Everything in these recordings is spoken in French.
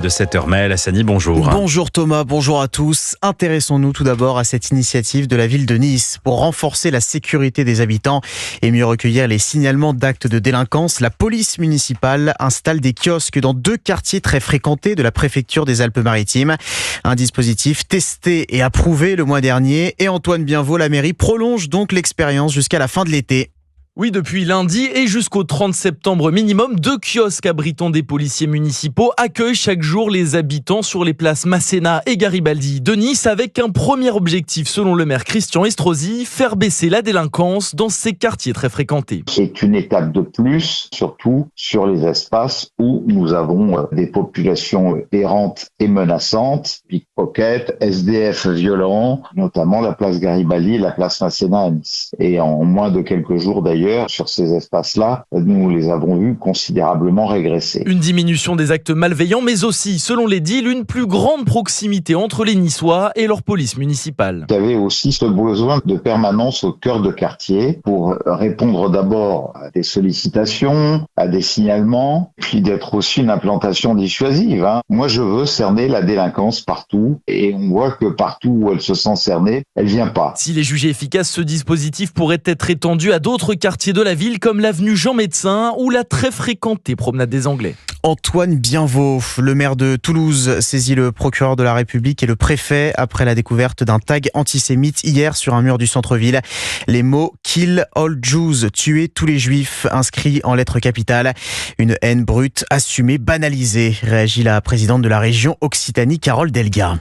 De 7h, Maël Hassani, bonjour. Bonjour Thomas, bonjour à tous. Intéressons-nous tout d'abord à cette initiative de la ville de Nice pour renforcer la sécurité des habitants et mieux recueillir les signalements d'actes de délinquance. La police municipale installe des kiosques dans 2 quartiers très fréquentés de la préfecture des Alpes-Maritimes. Un dispositif testé et approuvé le mois dernier et Antoine Bienvaux, la mairie, prolonge donc l'expérience jusqu'à la fin de l'été. Oui, depuis lundi et jusqu'au 30 septembre minimum, 2 kiosques abritant des policiers municipaux accueillent chaque jour les habitants sur les places Masséna et Garibaldi de Nice avec un premier objectif, selon le maire Christian Estrosi, faire baisser la délinquance dans ces quartiers très fréquentés. C'est une étape de plus, surtout sur les espaces où nous avons des populations errantes et menaçantes, pickpocket, SDF violents, notamment la place Garibaldi et la place Masséna à Nice. Et en moins de quelques jours d'ailleurs, sur ces espaces-là, nous les avons vus considérablement régresser. Une diminution des actes malveillants, mais aussi, selon l'édile, une plus grande proximité entre les Niçois et leur police municipale. Il y avait aussi ce besoin de permanence au cœur de quartier pour répondre d'abord à des sollicitations, à des signalements, puis d'être aussi une implantation dissuasive. Moi, je veux cerner la délinquance partout et on voit que partout où elle se sent cernée, elle vient pas. S'il est jugé efficace, ce dispositif pourrait être étendu à d'autres quartiers de la ville comme l'avenue Jean Médecin ou la très fréquentée promenade des Anglais. Antoine Bienvaux, le maire de Toulouse, saisit le procureur de la République et le préfet après la découverte d'un tag antisémite hier sur un mur du centre-ville. Les mots « Kill all Jews », tuer tous les juifs, inscrits en lettres capitales. Une haine brute, assumée, banalisée, réagit la présidente de la région Occitanie, Carole Delga.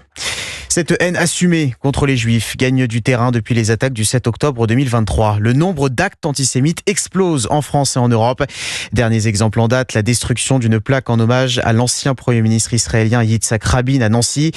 Cette haine assumée contre les Juifs gagne du terrain depuis les attaques du 7 octobre 2023. Le nombre d'actes antisémites explose en France et en Europe. Derniers exemples en date, la destruction d'une plaque en hommage à l'ancien Premier ministre israélien Yitzhak Rabin à Nancy,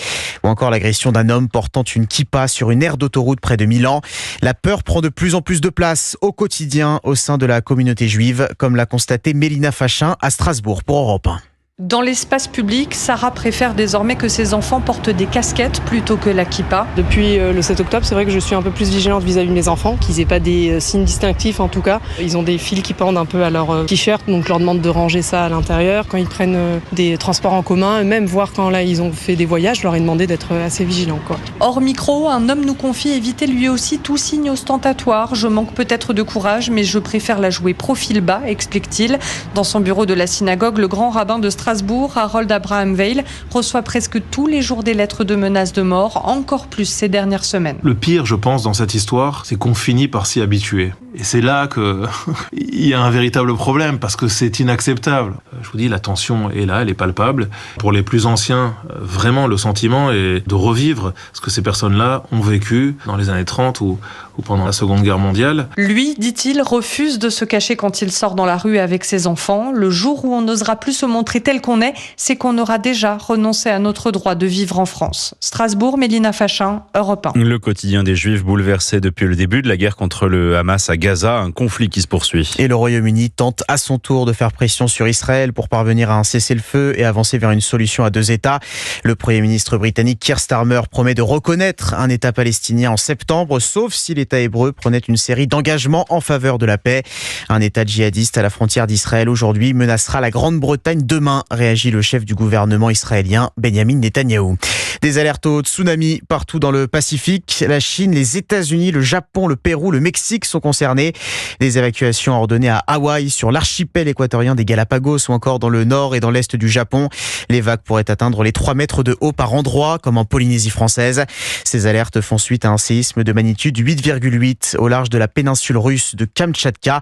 ou encore l'agression d'un homme portant une kippa sur une aire d'autoroute près de Milan. La peur prend de plus en plus de place au quotidien au sein de la communauté juive, comme l'a constaté Mélina Fachin à Strasbourg pour Europe 1. Dans l'espace public, Sarah préfère désormais que ses enfants portent des casquettes plutôt que la kippa. Depuis le 7 octobre, c'est vrai que je suis un peu plus vigilante vis-à-vis de mes enfants, qu'ils n'aient pas des signes distinctifs en tout cas. Ils ont des fils qui pendent un peu à leur t-shirt, donc je leur demande de ranger ça à l'intérieur. Quand ils prennent des transports en commun, même voir quand là ils ont fait des voyages, je leur ai demandé d'être assez vigilants. Hors micro, un homme nous confie éviter lui aussi tout signe ostentatoire. Je manque peut-être de courage, mais je préfère la jouer profil bas, explique-t-il. Dans son bureau de la synagogue, le grand rabbin de Strasbourg, Harold Abraham Weil, reçoit presque tous les jours des lettres de menaces de mort, encore plus ces dernières semaines. Le pire, je pense, dans cette histoire, c'est qu'on finit par s'y habituer. Et c'est là qu'il y a un véritable problème, parce que c'est inacceptable. Je vous dis, la tension est là, elle est palpable. Pour les plus anciens, vraiment, le sentiment est de revivre ce que ces personnes-là ont vécu dans les années 30 ou pendant la Seconde Guerre mondiale. Lui, dit-il, refuse de se cacher quand il sort dans la rue avec ses enfants. Le jour où on n'osera plus se montrer tel qu'on est, c'est qu'on aura déjà renoncé à notre droit de vivre en France. Strasbourg, Mélina Fachin, Europe 1. Le quotidien des Juifs bouleversé depuis le début de la guerre contre le Hamas à Gaza, un conflit qui se poursuit. Et le Royaume-Uni tente à son tour de faire pression sur Israël pour parvenir à un cessez-le-feu et avancer vers une solution à 2 États. Le Premier ministre britannique Keir Starmer promet de reconnaître un État palestinien en septembre, sauf si l'État hébreu prenait une série d'engagements en faveur de la paix. Un État djihadiste à la frontière d'Israël aujourd'hui menacera la Grande-Bretagne demain, réagit le chef du gouvernement israélien, Benjamin Netanyahou. Des alertes au tsunami partout dans le Pacifique. La Chine, les États-Unis, le Japon, le Pérou, le Mexique sont concernés. Des évacuations ordonnées à Hawaï, sur l'archipel équatorien des Galapagos ou encore dans le nord et dans l'est du Japon. Les vagues pourraient atteindre les 3 mètres de haut par endroit, comme en Polynésie française. Ces alertes font suite à un séisme de magnitude 8,8 au large de la péninsule russe de Kamtchatka,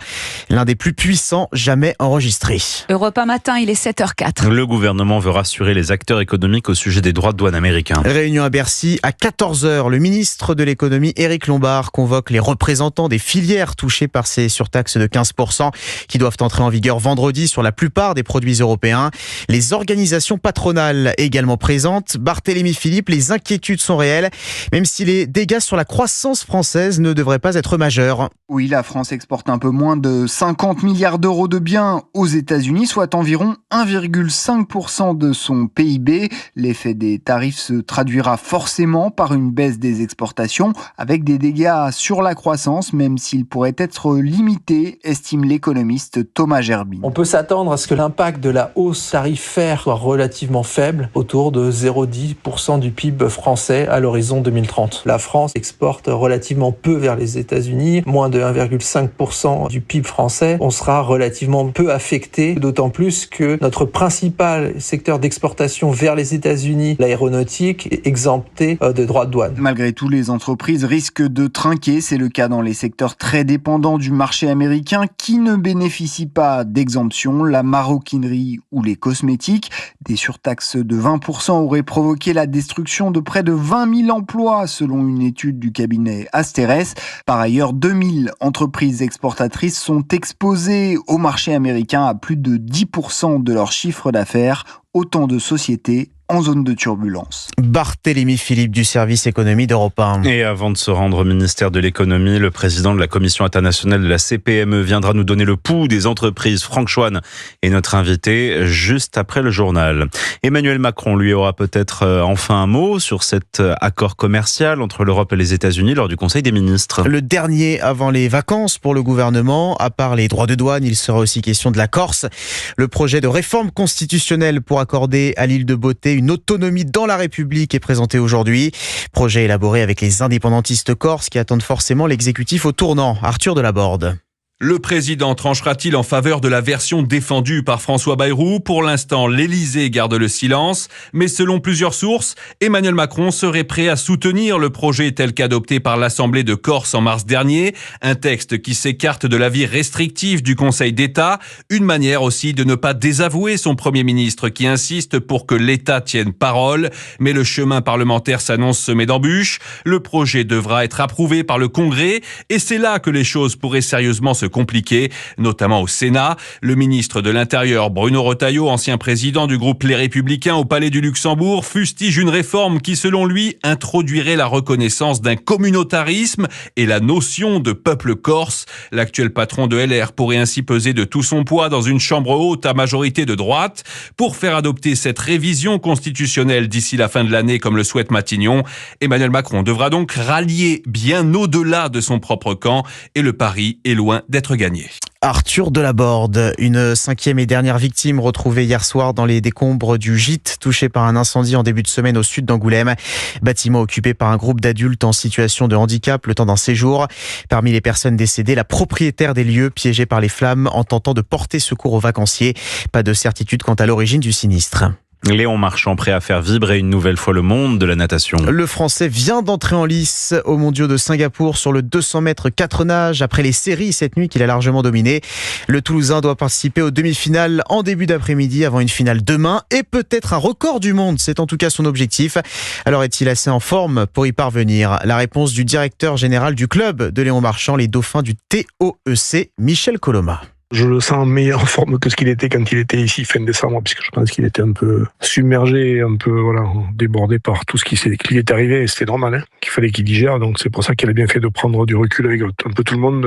l'un des plus puissants jamais enregistrés. Europe 1 matin, il est 7h04. Le gouvernement veut rassurer les acteurs économiques au sujet des droits de douane américains. Réunion à Bercy à 14h. Le ministre de l'économie, Éric Lombard, convoque les représentants des filières touchées par ces surtaxes de 15% qui doivent entrer en vigueur vendredi sur la plupart des produits européens. Les organisations patronales également présentes. Barthélémy Philippe, les inquiétudes sont réelles, même si les dégâts sur la croissance française ne devraient pas être majeurs. Oui, la France exporte un peu moins de 50 milliards d'euros de biens aux États-Unis, soit environ 1,5% de son PIB. L'effet des tarifs se se traduira forcément par une baisse des exportations, avec des dégâts sur la croissance, même s'il pourrait être limité, estime l'économiste Thomas Gerbin. On peut s'attendre à ce que l'impact de la hausse tarifaire soit relativement faible, autour de 0,10% du PIB français à l'horizon 2030. La France exporte relativement peu vers les États-Unis, moins de 1,5% du PIB français. On sera relativement peu affecté, d'autant plus que notre principal secteur d'exportation vers les États-Unis, l'aéronautique, est exempté de droits de douane. Malgré tout, les entreprises risquent de trinquer. C'est le cas dans les secteurs très dépendants du marché américain qui ne bénéficient pas d'exemption, la maroquinerie ou les cosmétiques. Des surtaxes de 20% auraient provoqué la destruction de près de 20 000 emplois, selon une étude du cabinet Asterès. Par ailleurs, 2000 entreprises exportatrices sont exposées au marché américain à plus de 10% de leur chiffre d'affaires. Autant de sociétés en zone de turbulence. Barthélémy Philippe du service économie d'Europe 1. Et avant de se rendre au ministère de l'économie, le président de la Commission internationale de la CPME viendra nous donner le pouls des entreprises. Franck Chouane est notre invité juste après le journal. Emmanuel Macron, lui, aura peut-être enfin un mot sur cet accord commercial entre l'Europe et les États-Unis lors du Conseil des ministres. Le dernier avant les vacances pour le gouvernement. À part les droits de douane, il sera aussi question de la Corse. Le projet de réforme constitutionnelle pour accorder à l'île de Beauté une autonomie dans la République est présenté aujourd'hui. Projet élaboré avec les indépendantistes corses qui attendent forcément l'exécutif au tournant. Arthur Delaborde. Le président tranchera-t-il en faveur de la version défendue par François Bayrou ? Pour l'instant, l'Élysée garde le silence. Mais selon plusieurs sources, Emmanuel Macron serait prêt à soutenir le projet tel qu'adopté par l'Assemblée de Corse en mars dernier. Un texte qui s'écarte de l'avis restrictif du Conseil d'État. Une manière aussi de ne pas désavouer son Premier ministre qui insiste pour que l'État tienne parole. Mais le chemin parlementaire s'annonce semé d'embûches. Le projet devra être approuvé par le Congrès. Et c'est là que les choses pourraient sérieusement se compliqué, notamment au Sénat. Le ministre de l'Intérieur, Bruno Retailleau, ancien président du groupe Les Républicains au Palais du Luxembourg, fustige une réforme qui, selon lui, introduirait la reconnaissance d'un communautarisme et la notion de peuple corse. L'actuel patron de LR pourrait ainsi peser de tout son poids dans une chambre haute à majorité de droite. Pour faire adopter cette révision constitutionnelle d'ici la fin de l'année, comme le souhaite Matignon, Emmanuel Macron devra donc rallier bien au-delà de son propre camp et le pari est loin d'être gagné. Arthur Delaborde, une 5e et dernière victime retrouvée hier soir dans les décombres du gîte touché par un incendie en début de semaine au sud d'Angoulême. Bâtiment occupé par un groupe d'adultes en situation de handicap le temps d'un séjour. Parmi les personnes décédées, la propriétaire des lieux piégée par les flammes en tentant de porter secours aux vacanciers. Pas de certitude quant à l'origine du sinistre. Léon Marchand prêt à faire vibrer une nouvelle fois le monde de la natation. Le Français vient d'entrer en lice aux mondiaux de Singapour sur le 200 mètres 4 nages après les séries cette nuit qu'il a largement dominé. Le Toulousain doit participer aux demi-finales en début d'après-midi avant une finale demain et peut-être un record du monde. C'est en tout cas son objectif. Alors est-il assez en forme pour y parvenir ? La réponse du directeur général du club de Léon Marchand, les Dauphins du TOEC, Michel Coloma. Je le sens meilleur en forme que ce qu'il était quand il était ici fin décembre, puisque je pense qu'il était un peu submergé, un peu débordé par tout ce qui est arrivé, et c'était normal, qu'il fallait qu'il digère, donc c'est pour ça qu'il a bien fait de prendre du recul avec un peu tout le monde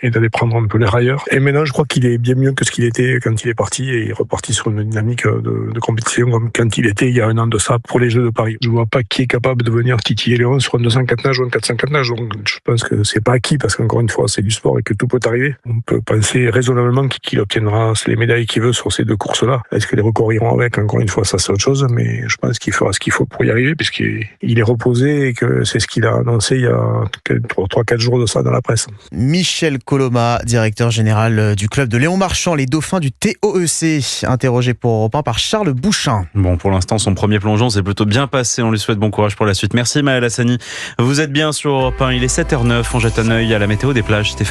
et d'aller prendre un peu l'air ailleurs. Et maintenant, je crois qu'il est bien mieux que ce qu'il était quand il est parti, et il est reparti sur une dynamique de compétition comme quand il était il y a un an de ça pour les Jeux de Paris. Je vois pas qui est capable de venir titiller Léon sur un 204 nages ou un 404 nages, donc je pense que c'est pas acquis, parce qu'encore une fois, c'est du sport et que tout peut arriver. On peut penser raisonnablement qu'il obtiendra les médailles qu'il veut sur ces deux courses-là. Est-ce que les records iront avec ? Encore une fois, ça c'est autre chose, mais je pense qu'il fera ce qu'il faut pour y arriver, puisqu'il est reposé et que c'est ce qu'il a annoncé il y a 3-4 jours de ça dans la presse. Michel Coloma, directeur général du club de Léon Marchand, les Dauphins du TOEC, interrogé pour Europe 1 par Charles Bouchin. Bon, pour l'instant, son premier plongeon s'est plutôt bien passé. On lui souhaite bon courage pour la suite. Merci Maël Hassani. Vous êtes bien sur Europe 1, il est 7h09. On jette un œil à la météo des plages. Stéphanie.